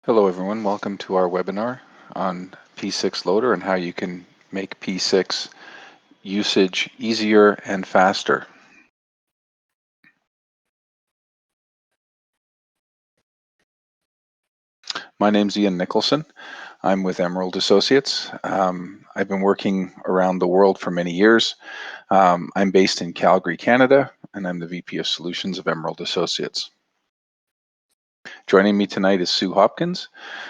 Hello everyone, welcome to our webinar on P6-Loader and how you can make P6 usage easier and faster. My name's Ian Nicholson. I'm with Emerald Associates. I've been working around the world for many years. I'm based in Calgary, Canada, and I'm the VP of Solutions of Emerald Associates. Joining me tonight is Sue Hopkins.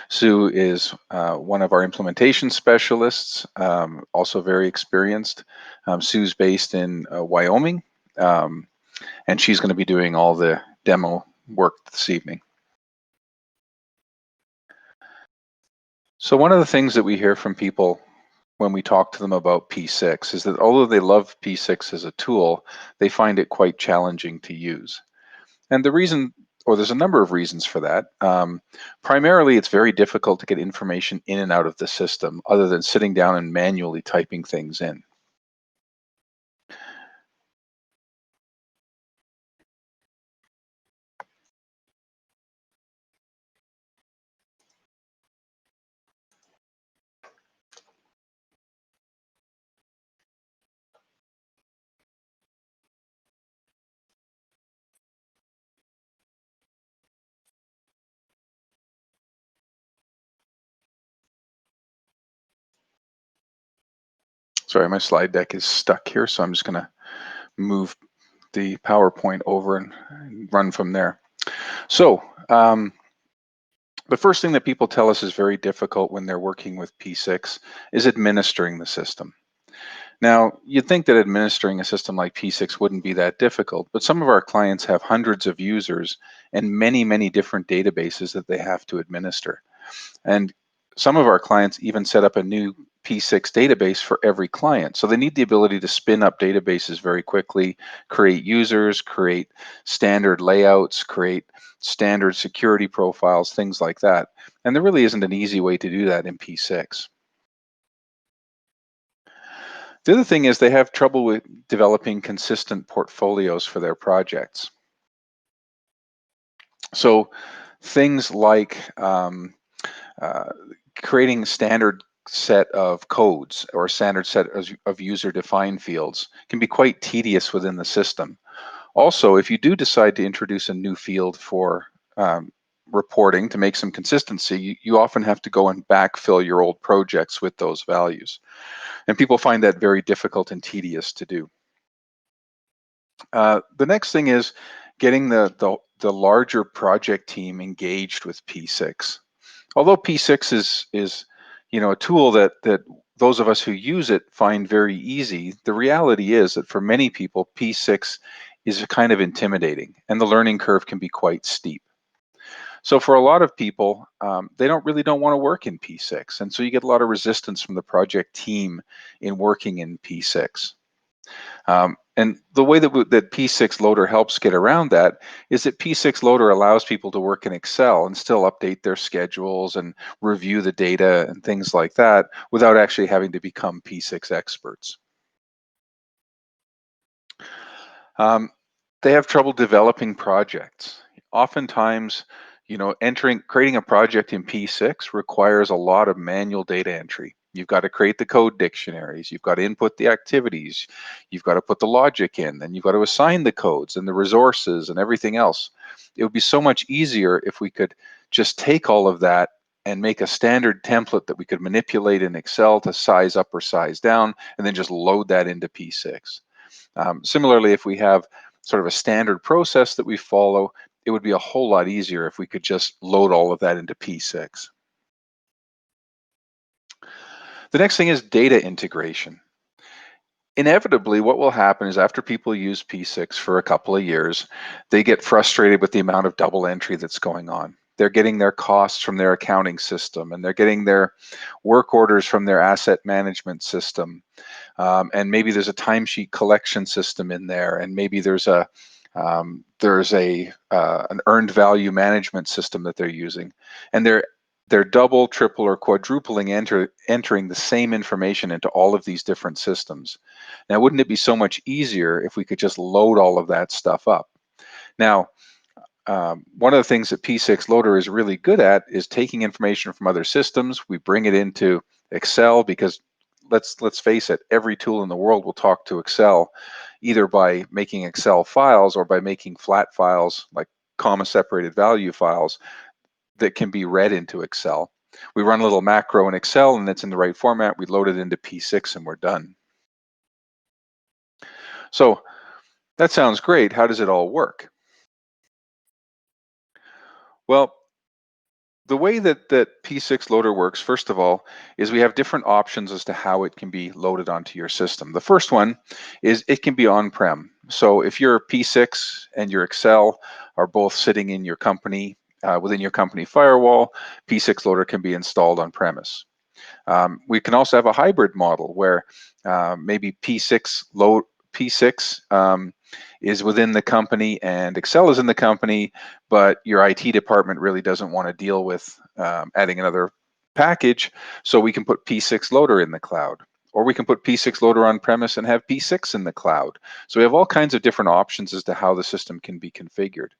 Sue is one of our implementation specialists, also very experienced. Sue's based in Wyoming, and she's going to be doing all the demo work this evening. So one of the things that we hear from people when we talk to them about P6 is that although they love P6 as a tool, they find it quite challenging to use. And the reason, or there's a number of reasons for that. Primarily, it's very difficult to get information in and out of the system other than sitting down and manually typing things in. Sorry, my slide deck is stuck here, so I'm just going to move the PowerPoint over and run from there. So the first thing that people tell us is very difficult when they're working with P6 is administering the system. Now, you'd think that administering a system like P6 wouldn't be that difficult, but some of our clients have hundreds of users and many, many different databases that they have to administer. And some of our clients even set up a new P6 database for every client. So they need the ability to spin up databases very quickly, create users, create standard layouts, create standard security profiles, things like that. And there really isn't an easy way to do that in P6. The other thing is they have trouble with developing consistent portfolios for their projects. So things like creating standard set of codes or standard set of user-defined fields can be quite tedious within the system. Also, if you do decide to introduce a new field for reporting to make some consistency, you often have to go and backfill your old projects with those values. And people find that very difficult and tedious to do. The next thing is getting the larger project team engaged with P6. Although P6 is a tool that those of us who use it find very easy, the reality is that for many people, P6 is kind of intimidating, and the learning curve can be quite steep. So for a lot of people, they don't want to work in P6, and so you get a lot of resistance from the project team in working in P6. And the way that P6-Loader helps get around that is that P6-Loader allows people to work in Excel and still update their schedules and review the data and things like that without actually having to become P6 experts. They have trouble developing projects. Oftentimes, creating a project in P6 requires a lot of manual data entry. You've got to create the code dictionaries, you've got to input the activities, you've got to put the logic in, then you've got to assign the codes and the resources and everything else. It would be so much easier if we could just take all of that and make a standard template that we could manipulate in Excel to size up or size down, and then just load that into P6. Similarly, if we have sort of a standard process that we follow, it would be a whole lot easier if we could just load all of that into P6. The next thing is data integration. Inevitably, what will happen is after people use P6 for a couple of years, they get frustrated with the amount of double entry that's going on. They're getting their costs from their accounting system, and they're getting their work orders from their asset management system. And maybe there's a timesheet collection system in there, and maybe there's an earned value management system that they're using, and they're double, triple, or quadrupling entering the same information into all of these different systems. Now, wouldn't it be so much easier if we could just load all of that stuff up? Now, one of the things that P6-Loader is really good at is taking information from other systems. We bring it into Excel because let's face it, every tool in the world will talk to Excel either by making Excel files or by making flat files like comma separated value files that can be read into Excel. We run a little macro in Excel and it's in the right format. We load it into P6 and we're done. So that sounds great. How does it all work? Well, the way that P6-Loader works, first of all, is we have different options as to how it can be loaded onto your system. The first one is it can be on-prem. So if your P6 and your Excel are both sitting in your company, within your company firewall, P6-Loader can be installed on premise. We can also have a hybrid model where maybe P6 is within the company and Excel is in the company, but your IT department really doesn't want to deal with adding another package, so we can put P6-Loader in the cloud. Or we can put P6-Loader on premise and have P6 in the cloud. So we have all kinds of different options as to how the system can be configured.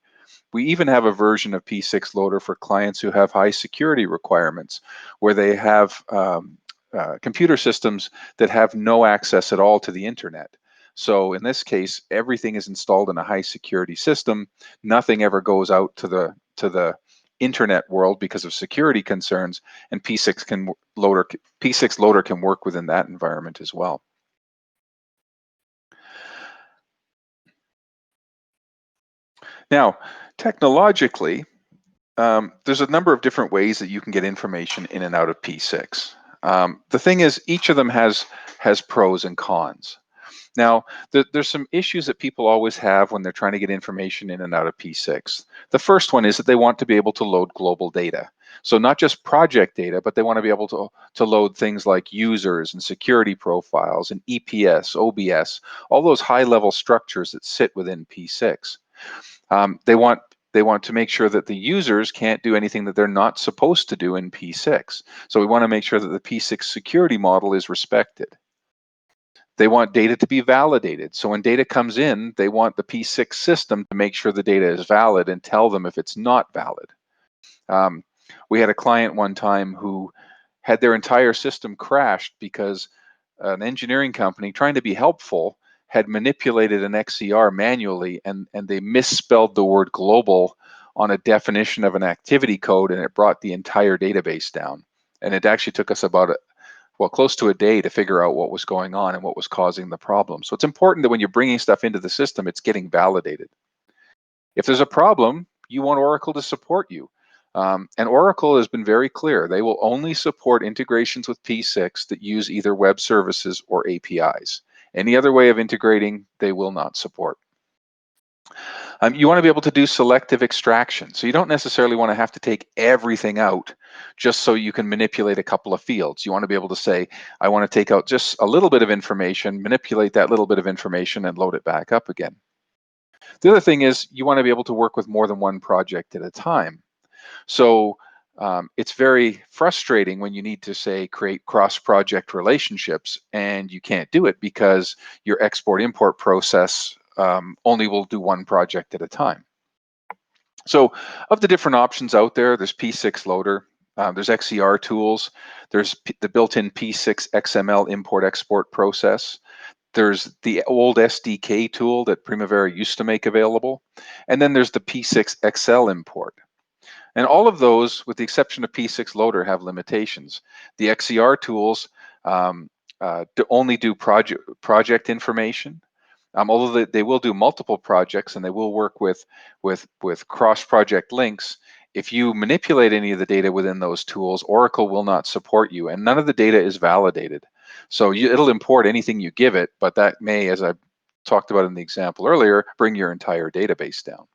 We even have a version of P6-Loader for clients who have high security requirements, where they have computer systems that have no access at all to the internet. So in this case, everything is installed in a high security system. Nothing ever goes out to the internet world because of security concerns, and P6-Loader can work within that environment as well. Now, technologically, there's a number of different ways that you can get information in and out of P6. The thing is, each of them has pros and cons. Now, there's some issues that people always have when they're trying to get information in and out of P6. The first one is that they want to be able to load global data. So not just project data, but they want to be able to load things like users and security profiles and EPS, OBS, all those high-level structures that sit within P6. They want to make sure that the users can't do anything that they're not supposed to do in P6. So we want to make sure that the P6 security model is respected. They want data to be validated. So when data comes in, they want the P6 system to make sure the data is valid and tell them if it's not valid. We had a client one time who had their entire system crashed because an engineering company, trying to be helpful, had manipulated an XCR manually, and they misspelled the word global on a definition of an activity code, and it brought the entire database down. And it actually took us about close to a day to figure out what was going on and what was causing the problem. So it's important that when you're bringing stuff into the system, it's getting validated. If there's a problem, you want Oracle to support you. And Oracle has been very clear. They will only support integrations with P6 that use either web services or APIs. Any other way of integrating, they will not support. You want to be able to do selective extraction. So you don't necessarily want to have to take everything out just so you can manipulate a couple of fields. You want to be able to say, I want to take out just a little bit of information, manipulate that little bit of information, and load it back up again. The other thing is you want to be able to work with more than one project at a time. So it's very frustrating when you need to, say, create cross-project relationships and you can't do it because your export-import process only will do one project at a time. So of the different options out there, there's P6-Loader, there's XCR tools, there's the built-in P6 XML import-export process, there's the old SDK tool that Primavera used to make available, and then there's the P6 XL import. And all of those, with the exception of P6-Loader, have limitations. The XCR tools only do project information, although they will do multiple projects and they will work with cross-project links. If you manipulate any of the data within those tools, Oracle will not support you, and none of the data is validated. So it'll import anything you give it, but that may, as I talked about in the example earlier, bring your entire database down.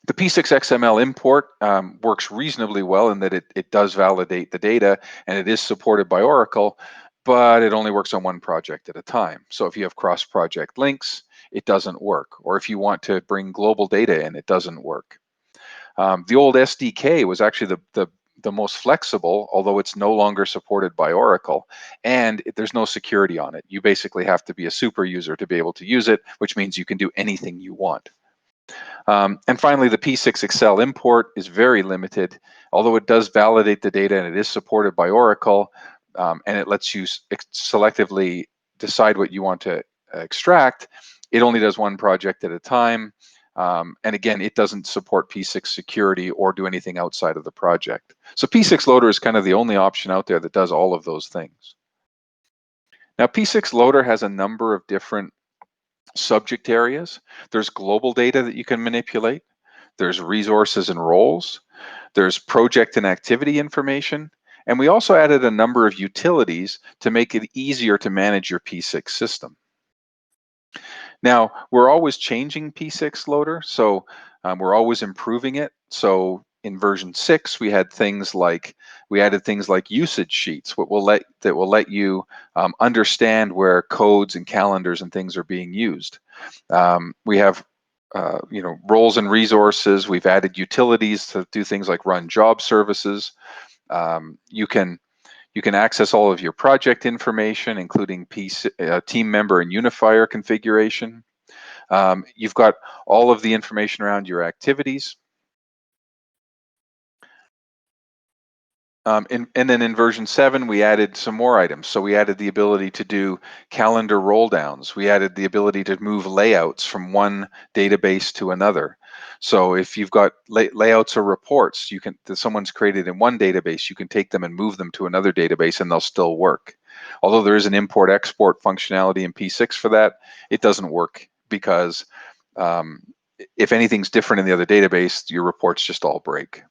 The P6 XML import works reasonably well in that it does validate the data and it is supported by Oracle, but it only works on one project at a time. So if you have cross-project links, it doesn't work. Or if you want to bring global data in, it doesn't work. The old SDK was actually the most flexible, although it's no longer supported by Oracle, and there's no security on it. You basically have to be a super user to be able to use it, which means you can do anything you want. And finally, the P6 Excel import is very limited, although it does validate the data and it is supported by Oracle, and it lets you selectively decide what you want to extract. It only does one project at a time. And again, it doesn't support P6 security or do anything outside of the project. So P6-Loader is kind of the only option out there that does all of those things. Now, P6-Loader has a number of different subject areas. There's global data that you can manipulate. There's resources and roles. There's project and activity information. And we also added a number of utilities to make it easier to manage your P6 system. Now, we're always changing P6-Loader, so we're always improving it. So in version 6, we added things like usage sheets, that will let you understand where codes and calendars and things are being used. We have roles and resources. We've added utilities to do things like run job services. You can access all of your project information, including team member and unifier configuration. You've got all of the information around your activities. And then in version 7, we added some more items. So we added the ability to do calendar roll downs. We added the ability to move layouts from one database to another. So if you've got layouts or reports that someone's created in one database, you can take them and move them to another database and they'll still work. Although there is an import-export functionality in P6 for that, it doesn't work because if anything's different in the other database, your reports just all break.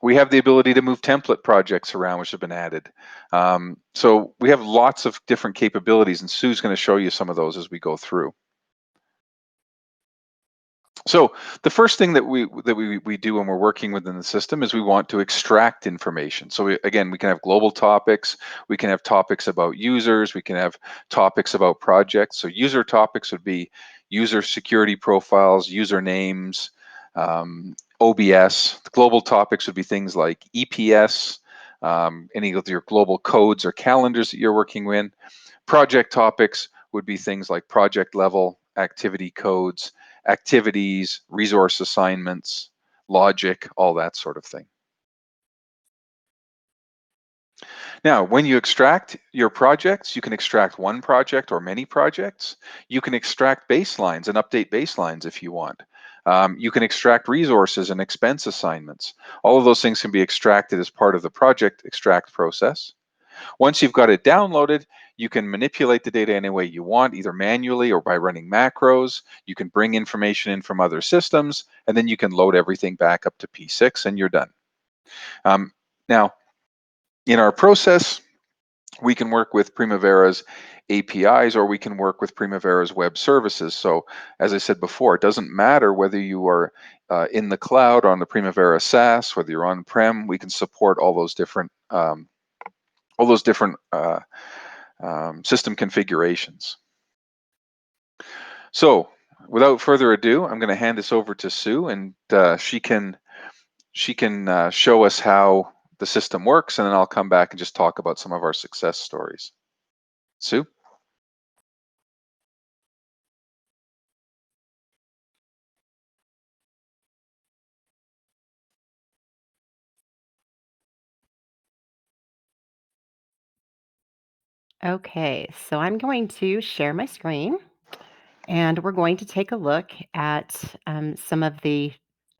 We have the ability to move template projects around, which have been added. So we have lots of different capabilities, and Sue's going to show you some of those as we go through. So the first thing that we do when we're working within the system is we want to extract information. So we can have global topics, we can have topics about users, we can have topics about projects. So user topics would be user security profiles, usernames, OBS. The global topics would be things like EPS, any of your global codes or calendars that you're working with. Project topics would be things like project level activity codes, activities, resource assignments, logic, all that sort of thing. Now, when you extract your projects, you can extract one project or many projects. You can extract baselines and update baselines if you want. You can extract resources and expense assignments. All of those things can be extracted as part of the project extract process. Once you've got it downloaded, you can manipulate the data any way you want, either manually or by running macros. You can bring information in from other systems, and then you can load everything back up to P6 and you're done. Now, in our process, we can work with Primavera's APIs or we can work with Primavera's web services. So as I said before, it doesn't matter whether you are in the cloud, on the Primavera SaaS, whether you're on-prem, we can support all those different system configurations. So without further ado, I'm going to hand this over to Sue, and she can show us how the system works, and then I'll come back and just talk about some of our success stories. Sue? Okay, so I'm going to share my screen and we're going to take a look at some of the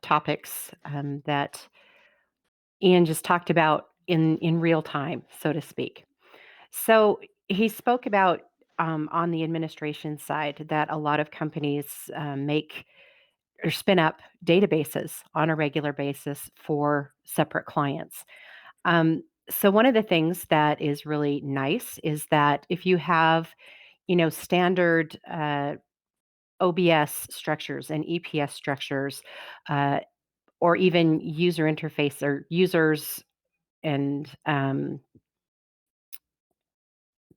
topics that Ian just talked about in real time, so to speak. So he spoke about on the administration side that a lot of companies make or spin up databases on a regular basis for separate clients. So one of the things that is really nice is that if you have, standard OBS structures and EPS structures, uh, or even user interface or users and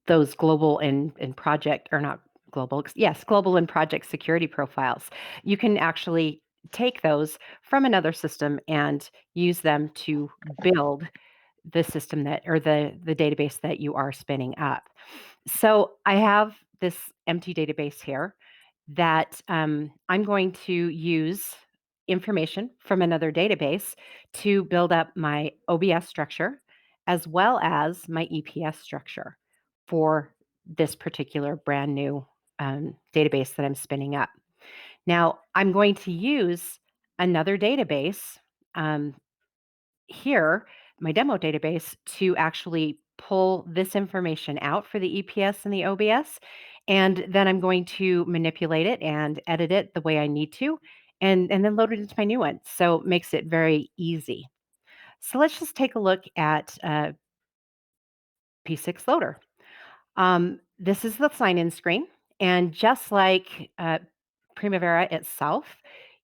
those global and project or not global, yes, global and project security profiles, you can actually take those from another system and use them to build the system that or the database that you are spinning up. So I have this empty database here, that I'm going to use information from another database to build up my OBS structure as well as my EPS structure for this particular brand new database that I'm spinning up. Now, I'm going to use another database um, here, my demo database, to actually pull this information out for the EPS and the OBS. And then I'm going to manipulate it and edit it the way I need to, and then load it into my new one. So it makes it very easy. So let's just take a look at P6-Loader. This is the sign-in screen, and just like Primavera itself,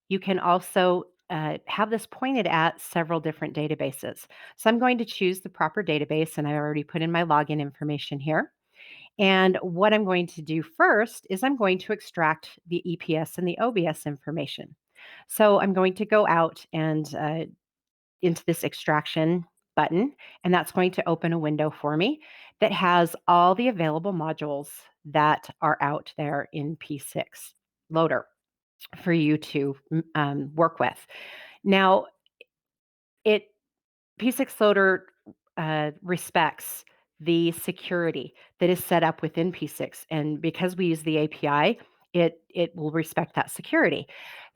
you can also have this pointed at several different databases. So I'm going to choose the proper database, and I already put in my login information here. And what I'm going to do first is I'm going to extract the EPS and the OBS information. So I'm going to go out and into this extraction button, and that's going to open a window for me that has all the available modules that are out there in P6-Loader for you to work with. Now, it P6-Loader respects the security that is set up within P6, and because we use the API, it will respect that security.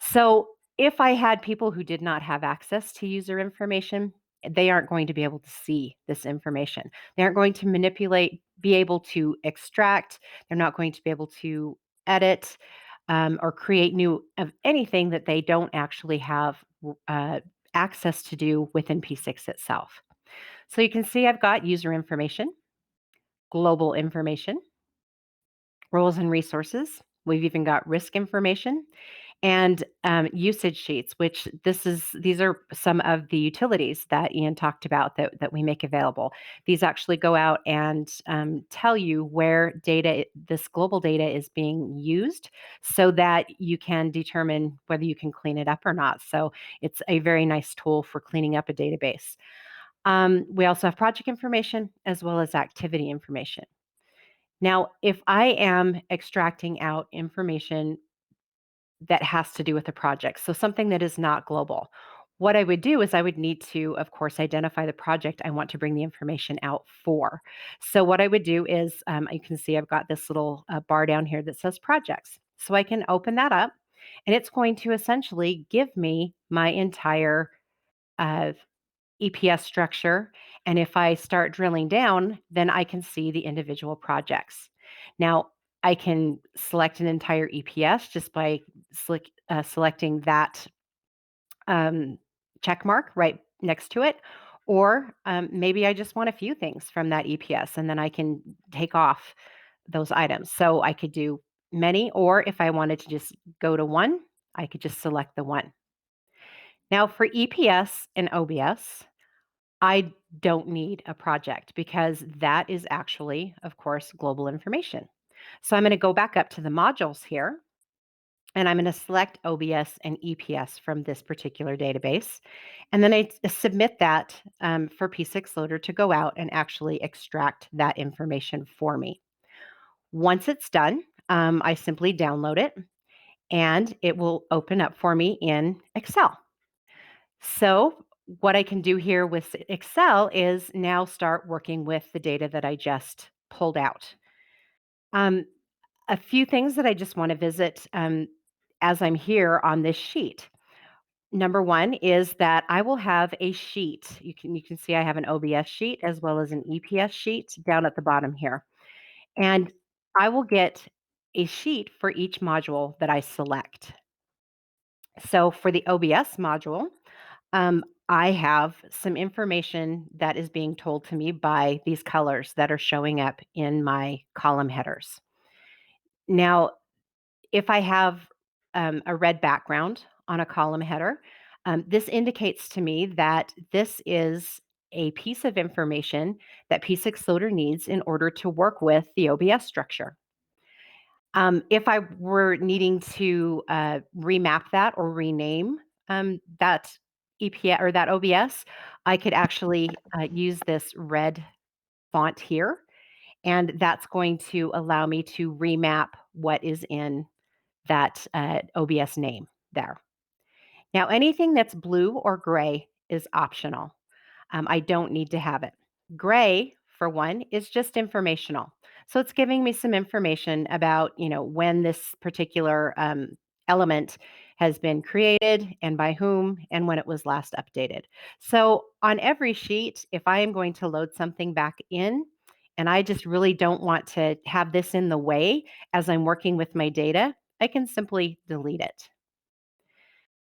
So if I had people who did not have access to user information, they aren't going to be able to see this information. They aren't going to manipulate, be able to extract. They're not going to be able to edit or create new of anything that they don't actually have access to do within P6 itself. So you can see I've got user information, global information, roles and resources. We've even got risk information and usage sheets, which these are some of the utilities that Ian talked about that we make available. These actually go out and tell you where this global data is being used so that you can determine whether you can clean it up or not. So it's a very nice tool for cleaning up a database. We also have project information as well as activity information. Now, if I am extracting out information that has to do with the project, so something that is not global, what I would do is I would need to, of course, identify the project I want to bring the information out for. So what I would do is, you can see I've got this little bar down here that says projects. So I can open that up, and it's going to essentially give me my entire uh, EPS structure. And if I start drilling down, then I can see the individual projects. Now, I can select an entire EPS just by selecting that check mark right next to it. Or maybe I just want a few things from that EPS, and then I can take off those items. So I could do many, or if I wanted to just go to one, I could just select the one. Now, for EPS and OBS, I don't need a project because that is actually, of course, global information. So I'm going to go back up to the modules here, and I'm going to select OBS and EPS from this particular database. And then I submit that for P6-Loader to go out and actually extract that information for me. Once it's done, I simply download it, and it will open up for me in Excel. So what I can do here with Excel is now start working with the data that I just pulled out. Um, a few things that I just want to visit as I'm here on this sheet. Number one is that I will have a sheet. You can see I have an OBS sheet as well as an EPS sheet down at the bottom here. And I will get a sheet for each module that I select. So for the OBS module, I have some information that is being told to me by these colors that are showing up in my column headers. Now, if I have a red background on a column header, this indicates to me that this is a piece of information that P6-Loader needs in order to work with the OBS structure. If I were needing to remap that or rename that EPS or that OBS, I could actually use this red font here, and that's going to allow me to remap what is in that OBS name there. Now, anything that's blue or gray is optional. I don't need to have it. Gray, for one, is just informational. So it's giving me some information about, when this particular element has been created and by whom and when it was last updated. So on every sheet, if I am going to load something back in, and I just really don't want to have this in the way as I'm working with my data, I can simply delete it.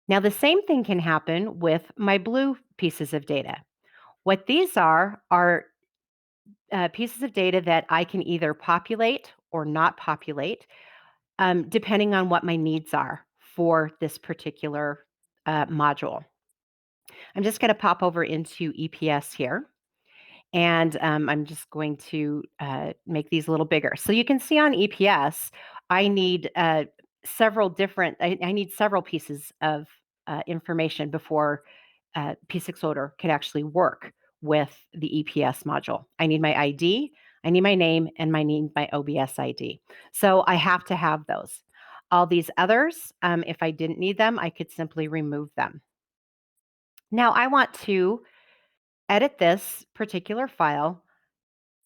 Now, the same thing can happen with my blue pieces of data. What these are pieces of data that I can either populate or not populate, depending on what my needs are for this particular module. I'm just going to pop over into EPS here. And I'm just going to make these a little bigger. So you can see on EPS, I need several different, I need several pieces of information before P6-Loader can actually work with the EPS module. I need my ID, I need my name, and I need my OBS ID. So I have to have those. All these others, if I didn't need them, I could simply remove them. Now I want to edit this particular file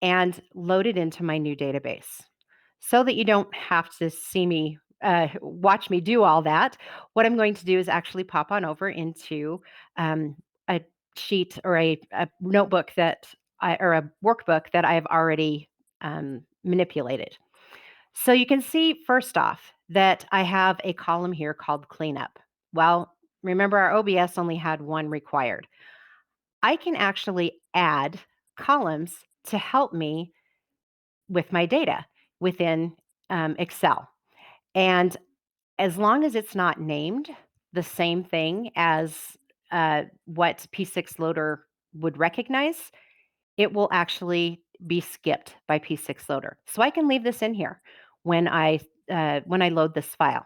and load it into my new database. So that you don't have to see me, watch me do all that, what I'm going to do is actually pop on over into a sheet or a notebook or a workbook that I've already manipulated. So you can see first off that I have a column here called cleanup. Well, remember our OBS only had one required. I can actually add columns to help me with my data within Excel. And as long as it's not named the same thing as what P6-Loader would recognize, it will actually be skipped by P6-Loader. So I can leave this in here when I load this file.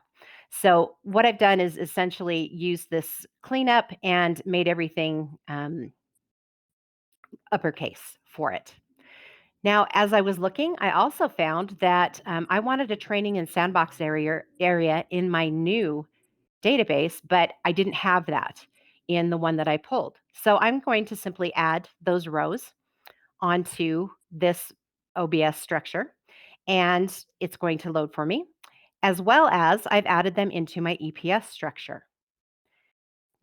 So what I've done is essentially use this cleanup and made everything uppercase for it. Now, as I was looking, I also found that I wanted a training and sandbox area in my new database, but I didn't have that in the one that I pulled. So I'm going to simply add those rows onto this OBS structure, and it's going to load for me, as well as I've added them into my EPS structure.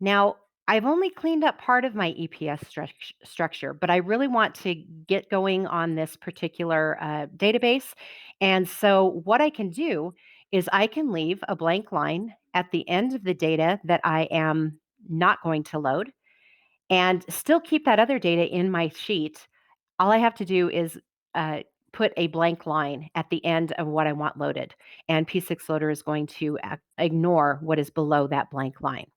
Now, I've only cleaned up part of my EPS structure, but I really want to get going on this particular database. And so what I can do is I can leave a blank line at the end of the data that I am not going to load and still keep that other data in my sheet. All I have to do is put a blank line at the end of what I want loaded, and P6-Loader is going to ignore what is below that blank line.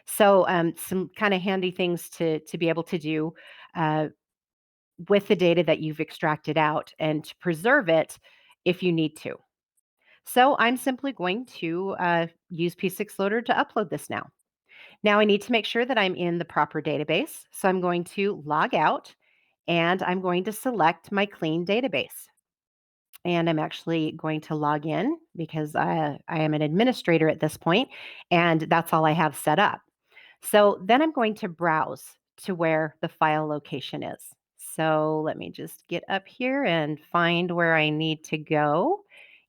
So some kind of handy things to be able to do uh, with the data that you've extracted out and to preserve it if you need to. So I'm simply going to use P6-Loader to upload this now. Now I need to make sure that I'm in the proper database. So I'm going to log out and I'm going to select my clean database. And I'm actually going to log in because I am an administrator at this point, and that's all I have set up. So then I'm going to browse to where the file location is. So let me just get up here and find where I need to go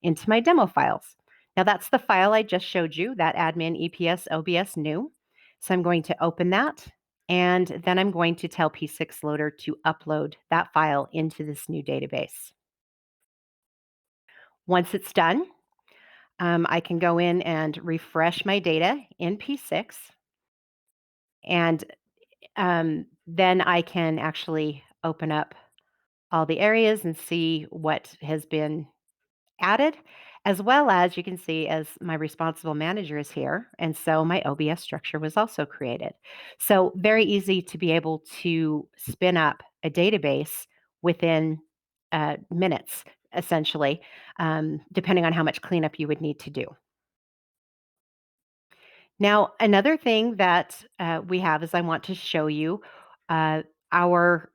into my demo files. Now that's the file I just showed you, that admin EPS OBS new. So I'm going to open that, and then I'm going to tell P6-Loader to upload that file into this new database. Once it's done, I can go in and refresh my data in P6, and then I can actually open up all the areas and see what has been added, as well as you can see as my responsible manager is here. And so my OBS structure was also created. So very easy to be able to spin up a database within minutes, essentially, depending on how much cleanup you would need to do. Now, another thing that we have is I want to show you our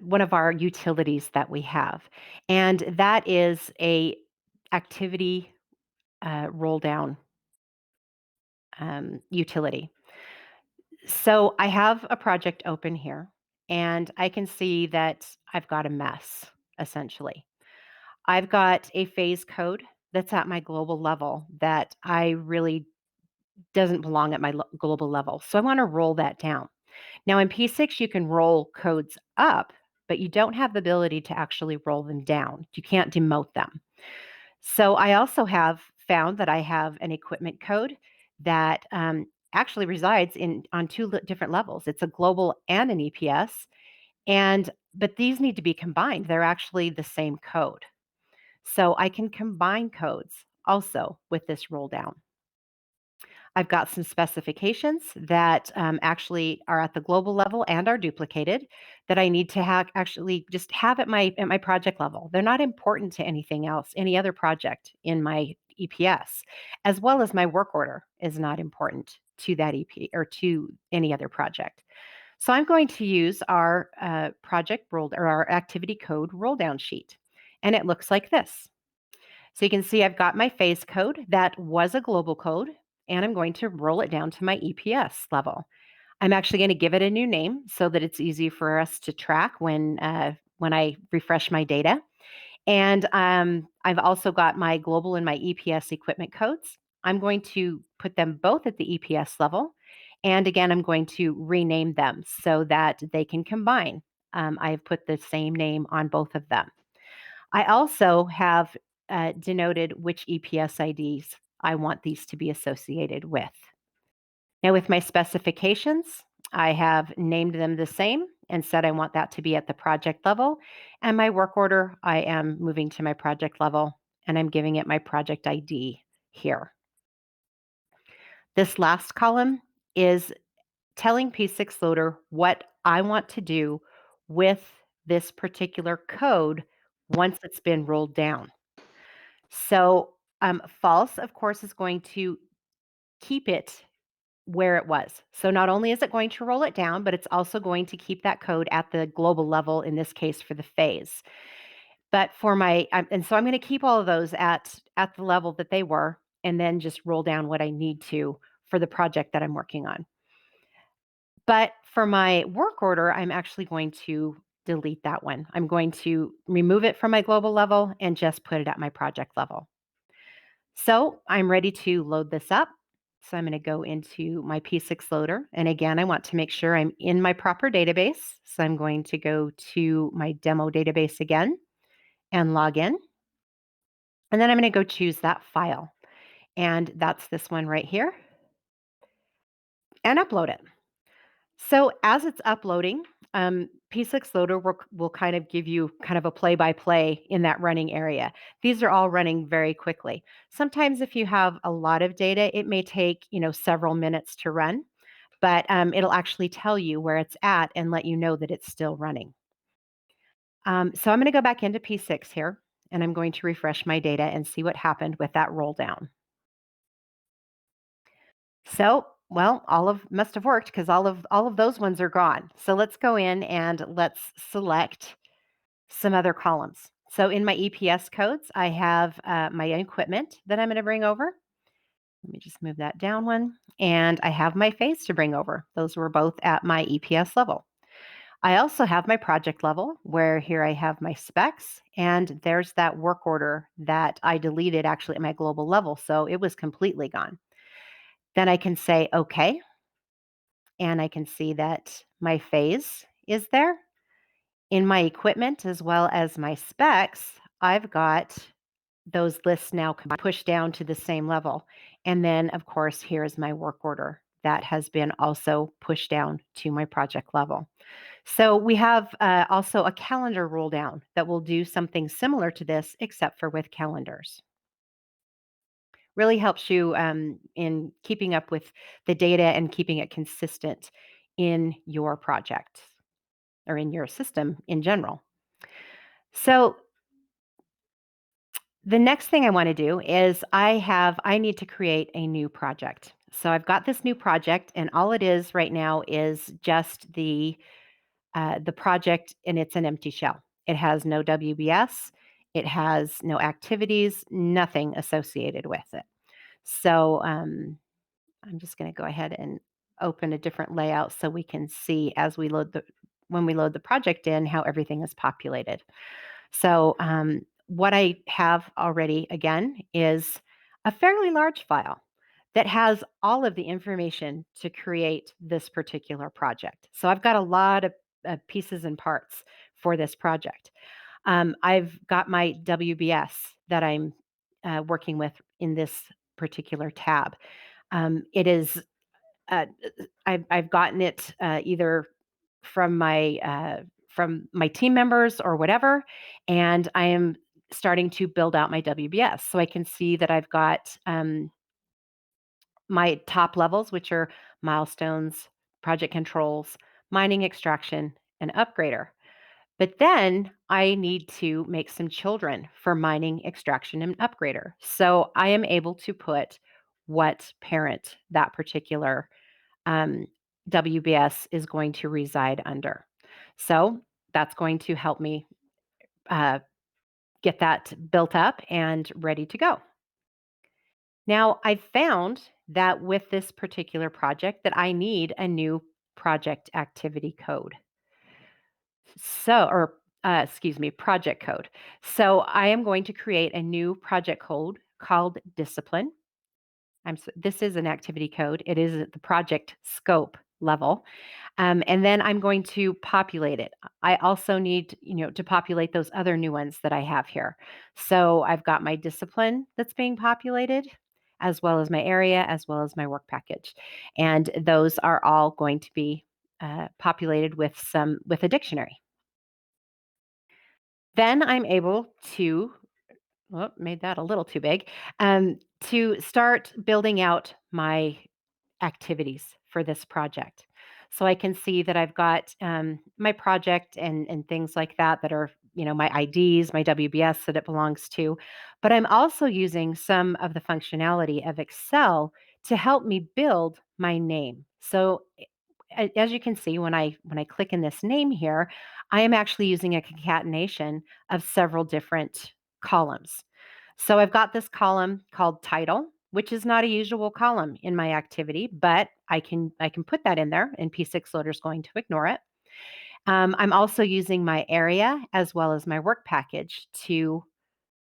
one of our utilities that we have, and that is a activity roll down utility. So I have a project open here, and I can see that I've got a mess, essentially. I've got a phase code that's at my global level that I really doesn't belong at my global level. So I want to roll that down. Now in P6, you can roll codes up, but you don't have the ability to actually roll them down. You can't demote them. So I also have found that I have an equipment code that actually resides in on two different levels. It's a global and an EPS, and but these need to be combined. They're actually the same code. So I can combine codes also with this roll down. I've got some specifications that actually are at the global level and are duplicated that I need to actually just have at my project level. They're not important to anything else, any other project in my EPS, as well as my work order is not important to that EP or to any other project. So I'm going to use our project roll or our activity code roll down sheet, and it looks like this. So you can see I've got my phase code that was a global code, and I'm going to roll it down to my EPS level. I'm actually going to give it a new name so that it's easy for us to track when I refresh my data. And I've also got my global and my EPS equipment codes. I'm going to put them both at the EPS level. And again, I'm going to rename them so that they can combine. I've put the same name on both of them. I also have denoted which EPS IDs I want these to be associated with. Now, with my specifications, I have named them the same and said I want that to be at the project level. And my work order, I am moving to my project level and I'm giving it my project ID here. This last column is telling P6-Loader what I want to do with this particular code once it's been rolled down. So false, of course, is going to keep it where it was. So not only is it going to roll it down, but it's also going to keep that code at the global level, in this case for the phase. But for my, and so I'm going to keep all of those at the level that they were, and then just roll down what I need to for the project that I'm working on. But for my work order, I'm actually going to delete that one. I'm going to remove it from my global level and just put it at my project level. So I'm ready to load this up. So I'm going to go into my P6-Loader. And again, I want to make sure I'm in my proper database. So I'm going to go to my demo database again and log in. And then I'm going to go choose that file. And that's this one right here. And upload it. So as it's uploading, P6-Loader will kind of give you kind of a play-by-play in that running area. These are all running very quickly. Sometimes if you have a lot of data, it may take several minutes to run, but it'll actually tell you where it's at and let you know that it's still running. So I'm going to go back into P6 here, and I'm going to refresh my data and see what happened with that roll down. So, well, must have worked because all of those ones are gone. So let's go in and let's select some other columns. So in my EPS codes, I have my equipment that I'm going to bring over. Let me just move that down one. And I have my phase to bring over. Those were both at my EPS level. I also have my project level where here I have my specs, and there's that work order that I deleted actually at my global level. So it was completely gone. Then I can say, okay, and I can see that my phase is there. In my equipment as well as my specs, I've got those lists now pushed down to the same level. And then, of course, here's my work order that has been also pushed down to my project level. So we have also a calendar roll down that will do something similar to this, except for with calendars. Really helps you in keeping up with the data and keeping it consistent in your project or in your system in general. So the next thing I want to do is I need to create a new project. So I've got this new project, and all it is right now is just the project, and it's an empty shell. It has no WBS. It has no activities, nothing associated with it. So I'm just going to go ahead and open a different layout so we can see as we load the when we load the project in how everything is populated. So what I have already again is a fairly large file that has all of the information to create this particular project. So I've got a lot of pieces and parts for this project. I've got my WBS that I'm working with in this particular tab. It is uh, I've gotten it either from my team members or whatever, and I am starting to build out my WBS. So I can see that I've got my top levels, which are milestones, project controls, mining extraction, and upgrader. But then I need to make some children for mining, extraction, and upgrader. So I am able to put what parent that particular um, WBS is going to reside under. So that's going to help me uh, get that built up and ready to go. Now, I found that with this particular project that I need a new project activity code. Excuse me, project code. So I am going to create a new project code called discipline. This is an activity code. It is at the project scope level. And then I'm going to populate it. I also need, to populate those other new ones that I have here. So I've got my discipline that's being populated, as well as my area, as well as my work package. And those are all going to be populated with a dictionary. Then I'm able to, made that a little too big, to start building out my activities for this project. So I can see that I've got my project and things like that are, my IDs, my WBS that it belongs to. But I'm also using some of the functionality of Excel to help me build my name. So as you can see, when I click in this name here, I am actually using a concatenation of several different columns. So I've got this column called title, which is not a usual column in my activity, but I can put that in there, and P6-Loader is going to ignore it. I'm also using my area as well as my work package to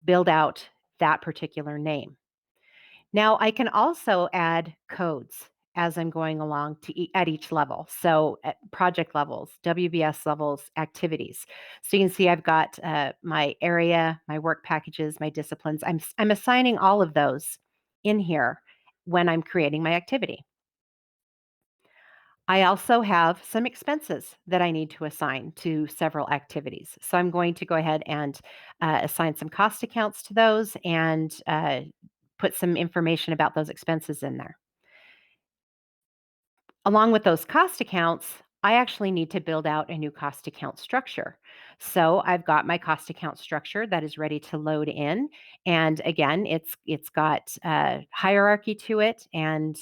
build out that particular name. Now I can also add codes as I'm going along at each level. So at project levels, WBS levels, activities. So you can see I've got my area, my work packages, my disciplines. I'm assigning all of those in here when I'm creating my activity. I also have some expenses that I need to assign to several activities. So I'm going to go ahead and assign some cost accounts to those and put some information about those expenses in there. Along with those cost accounts, I actually need to build out a new cost account structure. So I've got my cost account structure that is ready to load in, and again, it's got hierarchy to it, and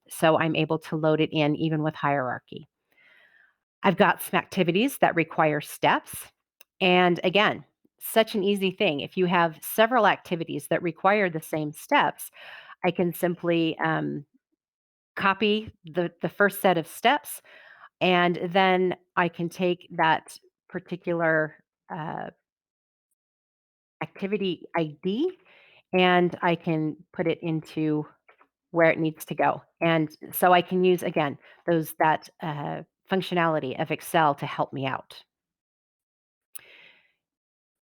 so I'm able to load it in even with hierarchy. I've got some activities that require steps, and again, such an easy thing. If you have several activities that require the same steps, I can simply copy the first set of steps, and then I can take that particular activity ID and I can put it into where it needs to go. And so I can use again that functionality of Excel to help me out.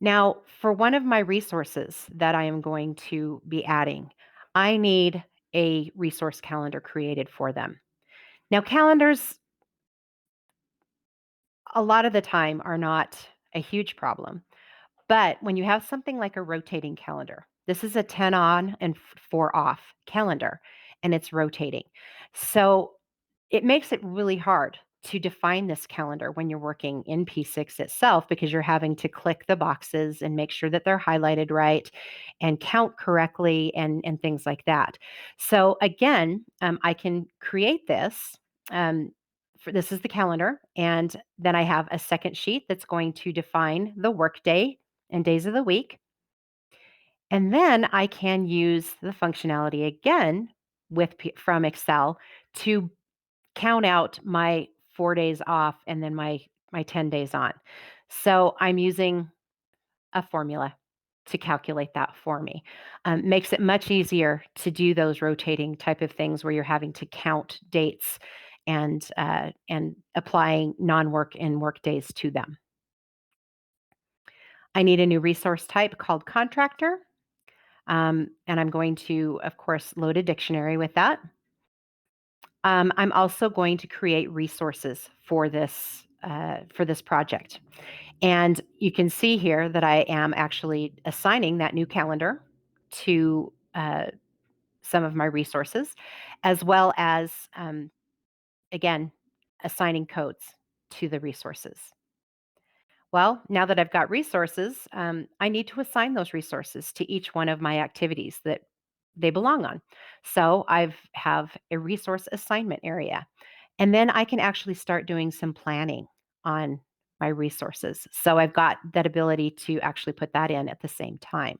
Now, for one of my resources that I am going to be adding, I need a resource calendar created for them. Now, calendars a lot of the time are not a huge problem. But when you have something like a rotating calendar, this is a 10 on and 4 off calendar, and it's rotating. So it makes it really hard to define this calendar when you're working in P6 itself because you're having to click the boxes and make sure that they're highlighted right and count correctly and things like that. So again, I can create this. This is the calendar, and then I have a second sheet that's going to define the workday and days of the week. And then I can use the functionality again from Excel to count out my 4 days off and then my 10 days on. So I'm using a formula to calculate that for me. Makes it much easier to do those rotating type of things where you're having to count dates and applying non-work and work days to them. I need a new resource type called contractor. And I'm going to, of course, load a dictionary with that. I'm also going to create resources for this project. And you can see here that I am actually assigning that new calendar to some of my resources, as well as, again, assigning codes to the resources. Well, now that I've got resources, I need to assign those resources to each one of my activities that they belong on. So I have a resource assignment area. And then I can actually start doing some planning on my resources. So I've got that ability to actually put that in at the same time.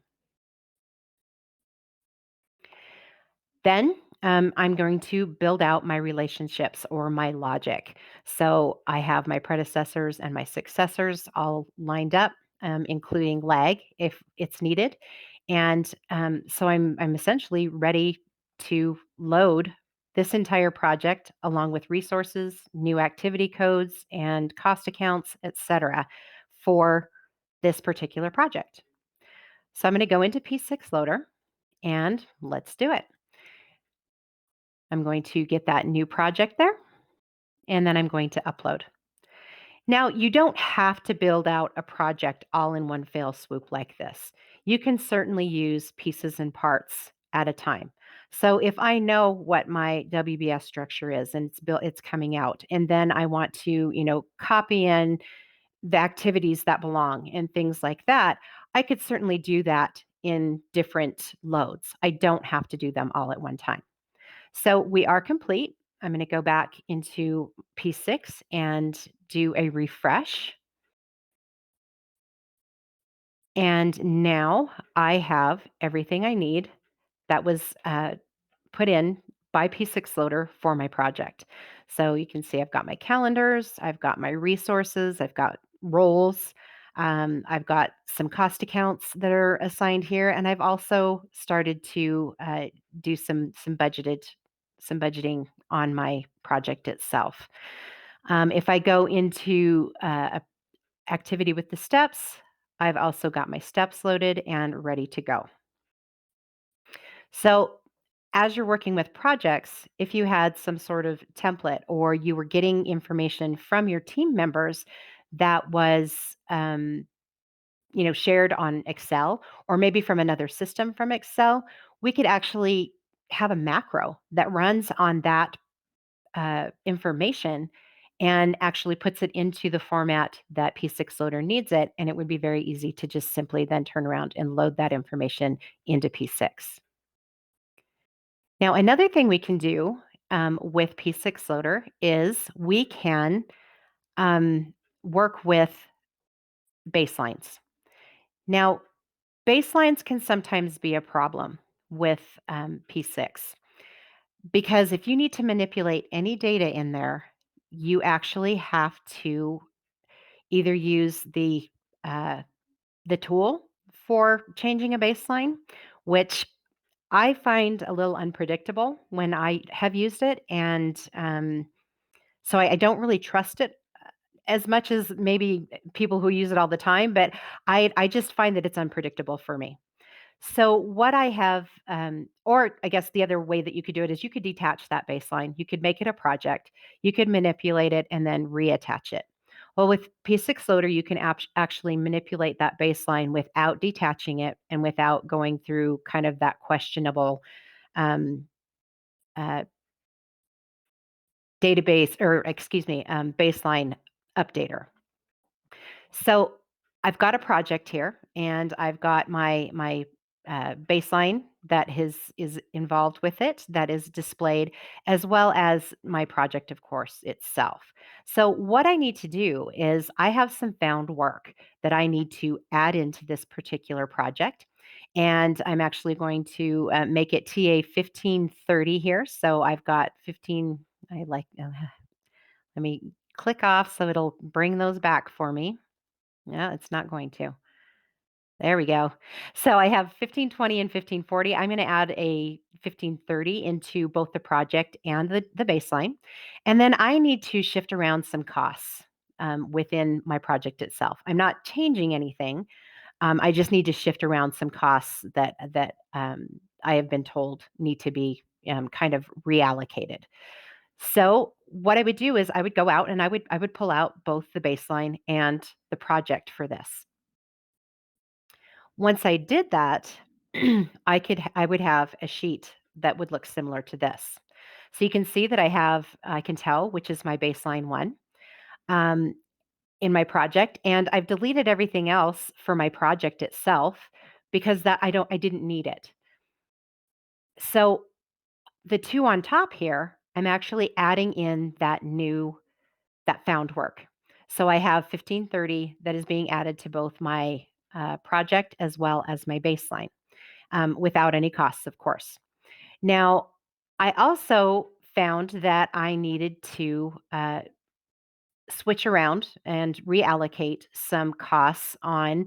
Then I'm going to build out my relationships or my logic. So I have my predecessors and my successors all lined up, including lag if it's needed. And so I'm essentially ready to load this entire project along with resources, new activity codes, and cost accounts, etc., for this particular project. So I'm going to go into P6-Loader and let's do it. I'm going to get that new project there, and then I'm going to upload. Now, you don't have to build out a project all in one fell swoop like this. You can certainly use pieces and parts at a time. So if I know what my WBS structure is and it's coming out, and then I want to, copy in the activities that belong and things like that, I could certainly do that in different loads. I don't have to do them all at one time. So we are complete. I'm going to go back into P6 and do a refresh. And now I have everything I need that was put in by P6-Loader for my project. So you can see I've got my calendars, I've got my resources, I've got roles, I've got some cost accounts that are assigned here, and I've also started to do some budgeting on my project itself. If I go into a activity with the steps, I've also got my steps loaded and ready to go. So as you're working with projects, if you had some sort of template or you were getting information from your team members that was shared on Excel or maybe from another system from Excel, we could actually have a macro that runs on that information and actually puts it into the format that P6-Loader needs it. And it would be very easy to just simply then turn around and load that information into P6. Now, another thing we can do with P6-Loader is we can work with baselines. Now, baselines can sometimes be a problem with P6 because if you need to manipulate any data in there, you actually have to either use the tool for changing a baseline, which I find a little unpredictable when I have used it, and so I don't really trust it as much as maybe people who use it all the time. But I just find that it's unpredictable for me. So what I have, or I guess the other way that you could do it is you could detach that baseline. You could make it a project. You could manipulate it and then reattach it. Well, with P6-Loader, you can actually manipulate that baseline without detaching it and without going through kind of that questionable um, uh, baseline updater. So I've got a project here, and I've got my baseline that is involved with it, that is displayed, as well as my project, of course, itself. So what I need to do is I have some found work that I need to add into this particular project. And I'm actually going to make it TA 1530 here. So I've got 15, I like, let me click off so it'll bring those back for me. Yeah, it's not going to. There we go. So I have 1520 and 1540. I'm going to add a 1530 into both the project and the baseline. And then I need to shift around some costs within my project itself. I'm not changing anything. I just need to shift around some costs that I have been told need to be kind of reallocated. So what I would do is I would go out and I would pull out both the baseline and the project for this. Once I did that, I would have a sheet that would look similar to this. So you can see that I can tell which is my baseline one um, in my project, and I've deleted everything else for my project itself because that I didn't need it. So the two on top here, I'm actually adding in that found work. So I have 1530 that is being added to both my project as well as my baseline without any costs, of course. Now, I also found that I needed to switch around and reallocate some costs on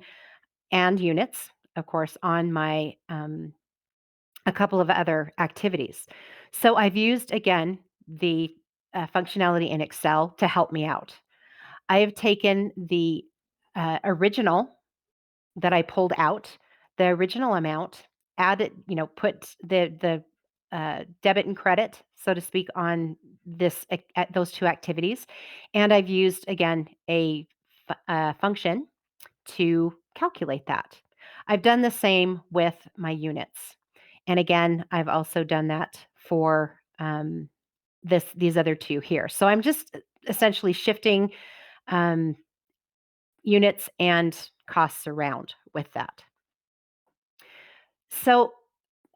and units, of course, on my a couple of other activities. So I've used again the functionality in Excel to help me out. I have taken the original that I pulled out, the original amount, added, put the debit and credit, so to speak, on at those two activities, and I've used again a function to calculate that. I've done the same with my units, and again, I've also done that for these other two here. So I'm just essentially shifting um, units and costs around with that. So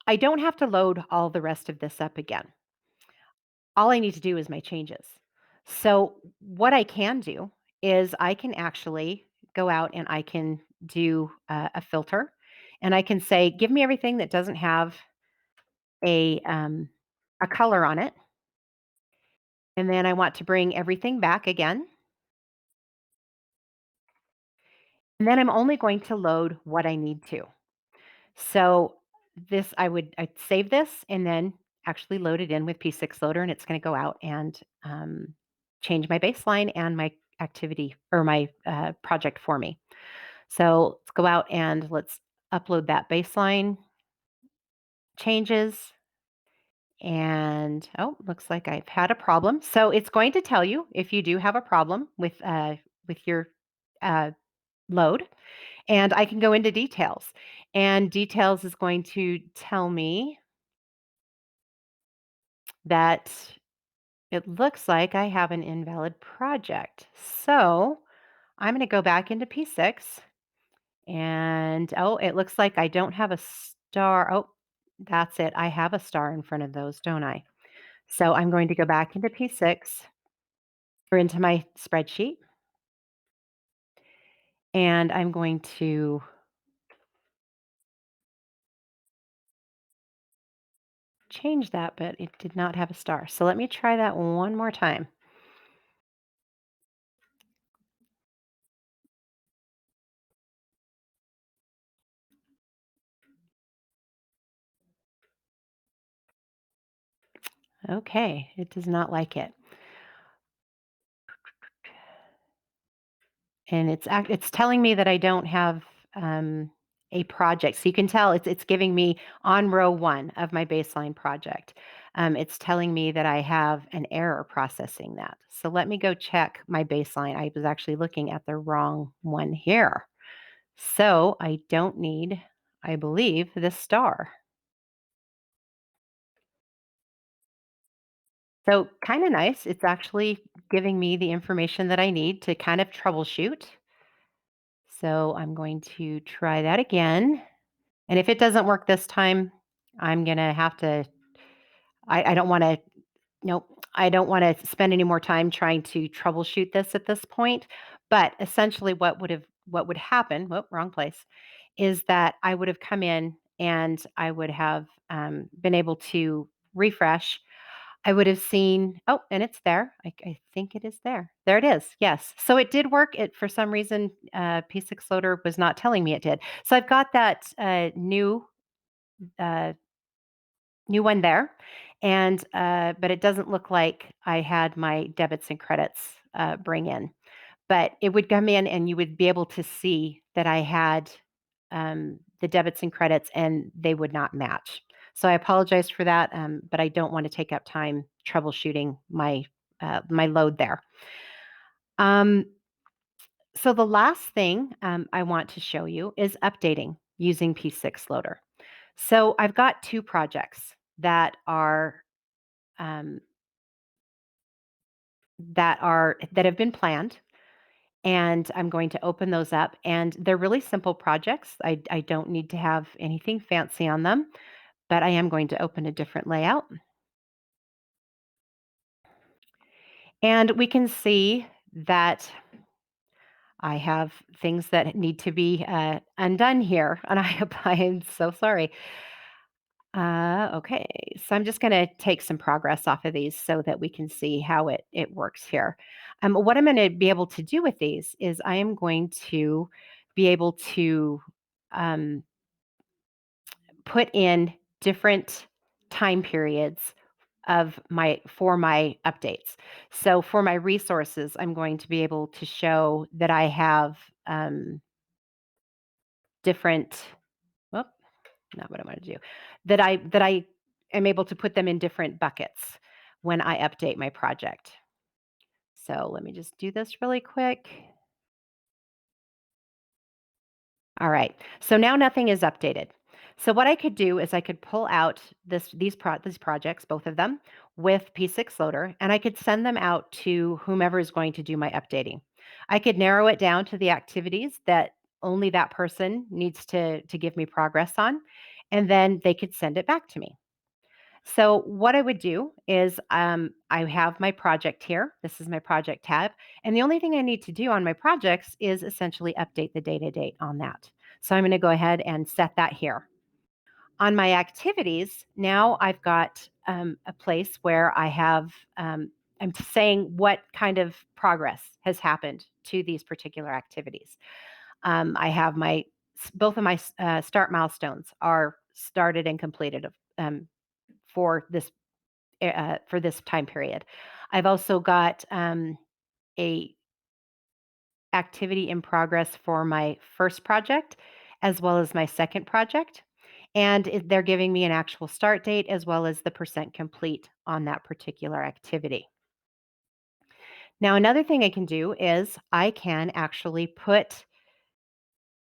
I don't have to load all the rest of this up again. All I need to do is my changes. So what I can do is I can actually go out and I can do a filter, and I can say, give me everything that doesn't have a um, a color on it, and then I want to bring everything back again, and then I'm only going to load what I need to. So I'd save this and then actually load it in with P6-Loader, and it's going to go out and change my baseline and my activity or my project for me. So let's go out and let's upload that baseline changes. And oh, looks like I've had a problem. So it's going to tell you if you do have a problem with your uh, load, and I can go into details. And details is going to tell me that it looks like I have an invalid project. So I'm going to go back into P6 and oh, it looks like I don't have a star. Oh, that's it. I have a star in front of those, don't I? So I'm going to go back into P6 or into my spreadsheet, and I'm going to change that, but it did not have a star. So let me try that one more time. Okay, it does not like it. And it's telling me that I don't have a project. So you can tell it's giving me on row one of my baseline project. It's telling me that I have an error processing that. So let me go check my baseline. I was actually looking at the wrong one here. So I don't need, I believe, this star. So kind of nice. It's actually giving me the information that I need to kind of troubleshoot. So I'm going to try that again. And if it doesn't work this time, I'm gonna have to I don't wanna nope, I don't wanna spend any more time trying to troubleshoot this at this point, but essentially what would happen whoop, wrong place, is that I would have come in and I would have, been able to refresh. I would have seen oh, and it's there. I think it is there. There it is, yes. So it did work. It for some reason, P6-Loader was not telling me it did. So I've got that, uh new one there, and, but it doesn't look like I had my debits and credits, bring in. But it would come in and you would be able to see that I had, the debits and credits and they would not match. So I apologize for that, but I don't want to take up time troubleshooting my load there. Um, so the last thing, I want to show you is updating using P6-Loader. So I've got 2 projects um, that have been planned, and I'm going to open those up, and they're really simple projects. I don't need to have anything fancy on them, but I am going to open a different layout, and we can see that I have things that need to be, undone here, and I am so sorry. Okay, so I'm just gonna take some progress off of these so that we can see how it works here. What I'm gonna be able to do with these is I am going to be able to um, put in different time periods of my for my updates. So for my resources, I'm going to be able to show that I have different. Whoop, not what I want to do. That I am able to put them in different buckets when I update my project. So let me just do this really quick. All right. So now nothing is updated. So what I could do is I could pull out these projects, both of them, with P6-Loader, and I could send them out to whomever is going to do my updating. I could narrow it down to the activities that only that person needs to give me progress on, and then they could send it back to me. So what I would do is I have my project here. This is my project tab. And the only thing I need to do on my projects is essentially update the data date on that. So I'm going to go ahead and set that here. On my activities, now I've got a place where I'm saying what kind of progress has happened to these particular activities. I have both of my start milestones are started and completed um, for this time period. I've also got a activity in progress for my first project as well as my second project. And they're giving me an actual start date as well as the percent complete on that particular activity. Now, another thing I can do is I can actually put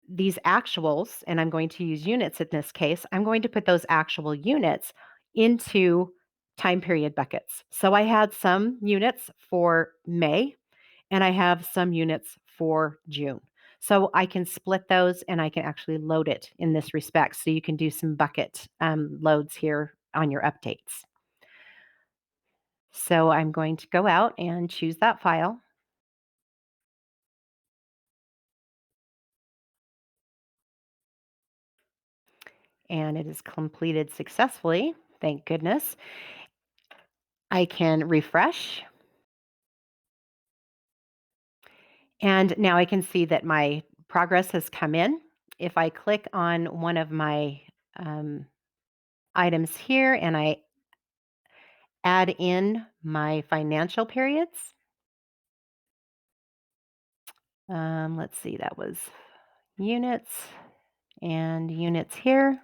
these actuals, and I'm going to use units in this case, I'm going to put those actual units into time period buckets. So I had some units for May and I have some units for June. So I can split those and I can actually load it in this respect. So you can do some bucket loads here on your updates. So I'm going to go out and choose that file. And it is completed successfully. Thank goodness. I can refresh. And now I can see that my progress has come in. If I click on one of my um, items here and I add in my financial periods, let's see, that was units and units here.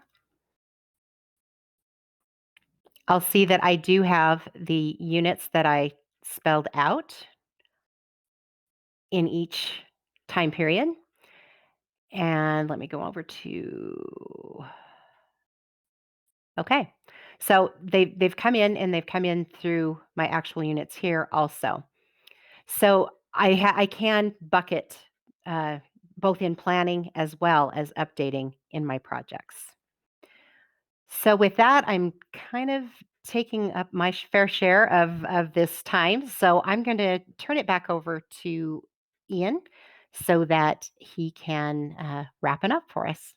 I'll see that I do have the units that I spelled out in each time period. And let me go over to okay. So they've come in and they've come in through my actual units here also. So I can bucket uh, both in planning as well as updating in my projects. So with that, I'm kind of taking up my fair share of this time. So I'm going to turn it back over to Ian so that he can wrap it up for us.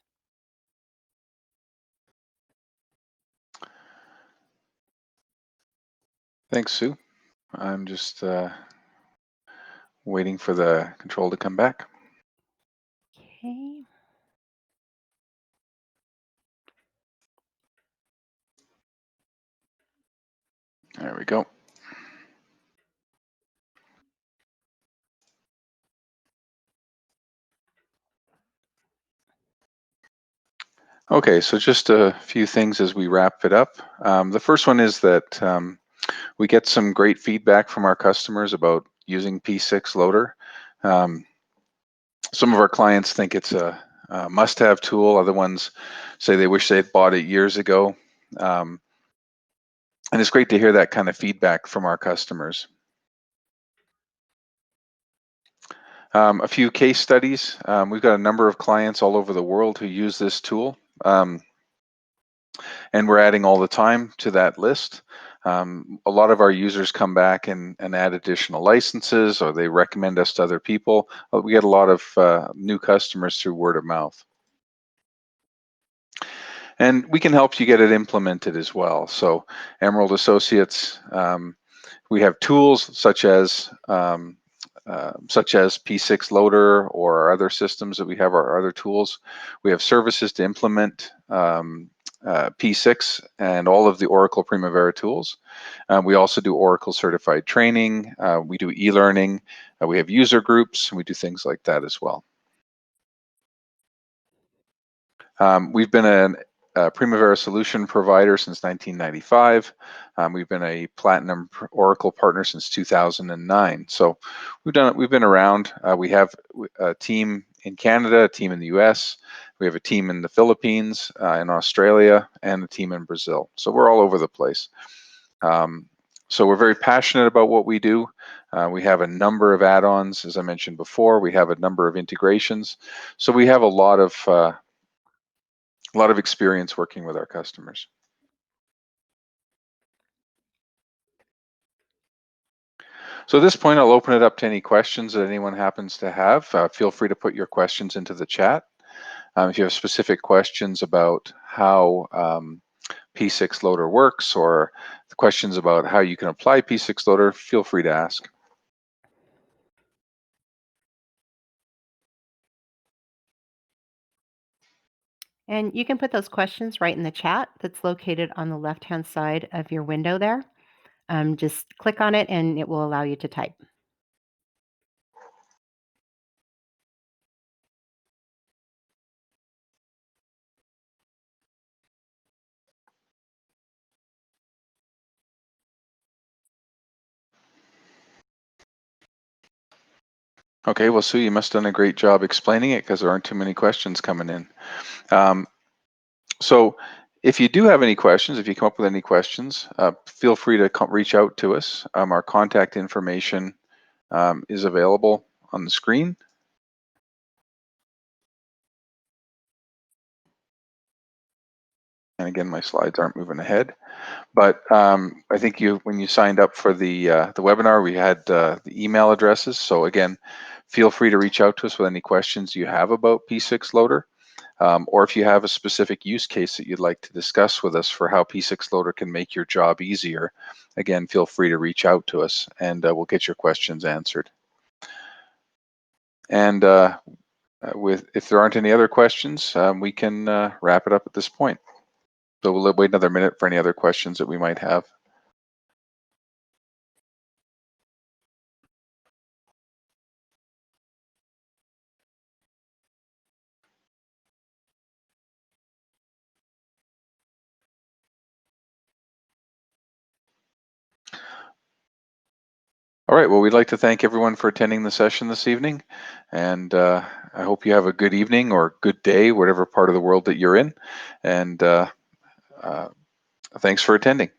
Thanks, Sue. I'm just waiting for the control to come back. Okay. There we go. Okay, so just a few things as we wrap it up. The first one is that we get some great feedback from our customers about using P6-Loader. Some of our clients think it's a must-have tool. Other ones say they wish they'd bought it years ago. And it's great to hear that kind of feedback from our customers. A few case studies. We've got a number of clients all over the world who use this tool. And we're adding all the time to that list. A lot of our users come back and add additional licenses, or they recommend us to other people. We get a lot of new customers through word of mouth. And we can help you get it implemented as well. So Emerald Associates, we have tools such as P6-Loader or our other systems that we have, our other tools. We have services to implement P6 and all of the Oracle Primavera tools. We also do Oracle certified training. We do e-learning. We have user groups, and we do things like that as well. We've been a Primavera solution provider since 1995. We've been a Platinum Oracle partner since 2009. So we've been around. We have a team in Canada, a team in the US. We have a team in the Philippines, in Australia, and a team in Brazil. So we're all over the place. So we're very passionate about what we do. We have a number of add-ons, as I mentioned before. We have a number of integrations. So we have a lot of experience working with our customers. So at this point, I'll open it up to any questions that anyone happens to have. Feel free to put your questions into the chat. If you have specific questions about how P6-Loader works, or questions about how you can apply P6-Loader, feel free to ask. And you can put those questions right in the chat that's located on the left-hand side of your window there. Just click on it and it will allow you to type. Okay, well, Sue, you must have done a great job explaining it because there aren't too many questions coming in. So if you do have any questions, if you come up with any questions, feel free to reach out to us. Our contact information is available on the screen. And again, my slides aren't moving ahead. But I think when you signed up for the webinar, we had the email addresses. So again, feel free to reach out to us with any questions you have about P6-Loader. Or if you have a specific use case that you'd like to discuss with us for how P6-Loader can make your job easier, again, feel free to reach out to us and we'll get your questions answered. And if there aren't any other questions, we can wrap it up at this point. So we'll wait another minute for any other questions that we might have. All right, well, we'd like to thank everyone for attending the session this evening, and I hope you have a good evening or good day, whatever part of the world that you're in, and thanks for attending.